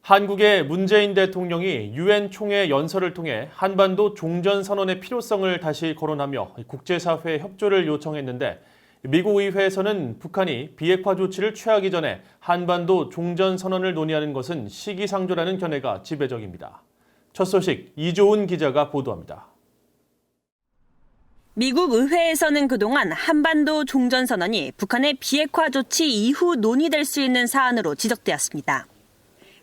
한국의 문재인 대통령이 유엔 총회 연설을 통해 한반도 종전선언의 필요성을 다시 거론하며 국제사회의 협조를 요청했는데 미국 의회에서는 북한이 비핵화 조치를 취하기 전에 한반도 종전선언을 논의하는 것은 시기상조라는 견해가 지배적입니다. 첫 소식 이조은 기자가 보도합니다. 미국 의회에서는 그동안 한반도 종전선언이 북한의 비핵화 조치 이후 논의될 수 있는 사안으로 지적되었습니다.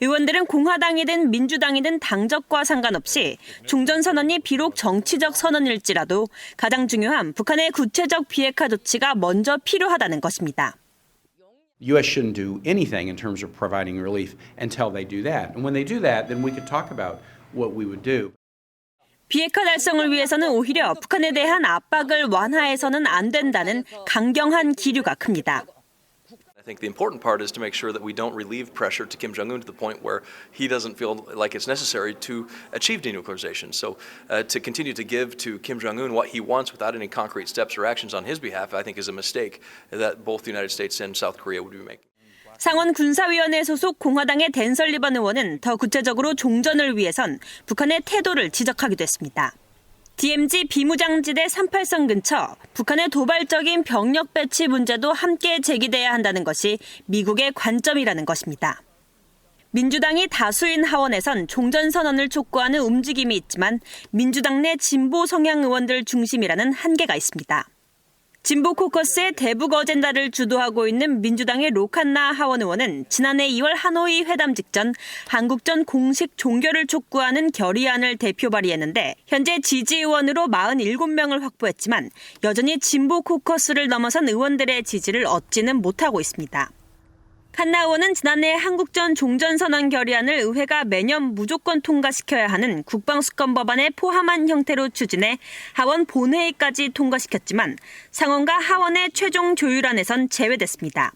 의원들은 공화당이든 민주당이든 당적과 상관없이 종전선언이 비록 정치적 선언일지라도 가장 중요한 북한의 구체적 비핵화 조치가 먼저 필요하다는 것입니다. U.S. shouldn't do anything in terms of providing relief until they do that. And when they do that, then we could talk about what we would do. 비핵화 달성을 위해서는 오히려 북한에 대한 압박을 완화해서는 안 된다는 강경한 기류가 큽니다. I think the important part is to make sure that we don't relieve pressure to Kim Jong-un to the point where he doesn't feel like it's necessary to achieve denuclearization. So to continue to give to Kim Jong-un what he wants without any concrete steps or actions on his behalf, I think is a mistake that both the United States and South Korea would be making. 상원 군사위원회 소속 공화당의 댄 설리번 의원은 더 구체적으로 종전을 위해선 북한의 태도를 지적하기도 했습니다. DMZ 비무장지대 38선 근처 북한의 도발적인 병력 배치 문제도 함께 제기돼야 한다는 것이 미국의 관점이라는 것입니다. 민주당이 다수인 하원에선 종전선언을 촉구하는 움직임이 있지만 민주당 내 진보 성향 의원들 중심이라는 한계가 있습니다. 진보 코커스의 대북 어젠다를 주도하고 있는 민주당의 로칸나 하원 의원은 지난해 2월 하노이 회담 직전 한국전 공식 종결을 촉구하는 결의안을 대표 발의했는데 현재 지지 의원으로 47명을 확보했지만 여전히 진보 코커스를 넘어선 의원들의 지지를 얻지는 못하고 있습니다. 칸나 의원은 지난해 한국전 종전선언 결의안을 의회가 매년 무조건 통과시켜야 하는 국방수권 법안에 포함한 형태로 추진해 하원 본회의까지 통과시켰지만 상원과 하원의 최종 조율안에선 제외됐습니다.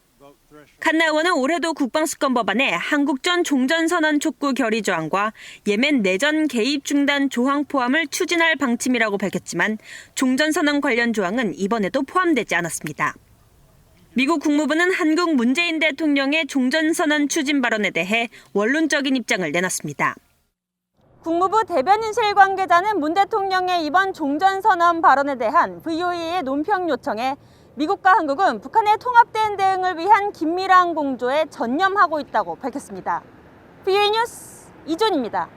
칸나 의원은 올해도 국방수권 법안에 한국전 종전선언 촉구 결의 조항과 예멘 내전 개입 중단 조항 포함을 추진할 방침이라고 밝혔지만 종전선언 관련 조항은 이번에도 포함되지 않았습니다. 미국 국무부는 한국 문재인 대통령의 종전선언 추진 발언에 대해 원론적인 입장을 내놨습니다. 국무부 대변인실 관계자는 문 대통령의 이번 종전선언 발언에 대한 VOA의 논평 요청에 미국과 한국은 북한의 통합된 대응을 위한 긴밀한 공조에 전념하고 있다고 밝혔습니다. VOA 뉴스 이존입니다.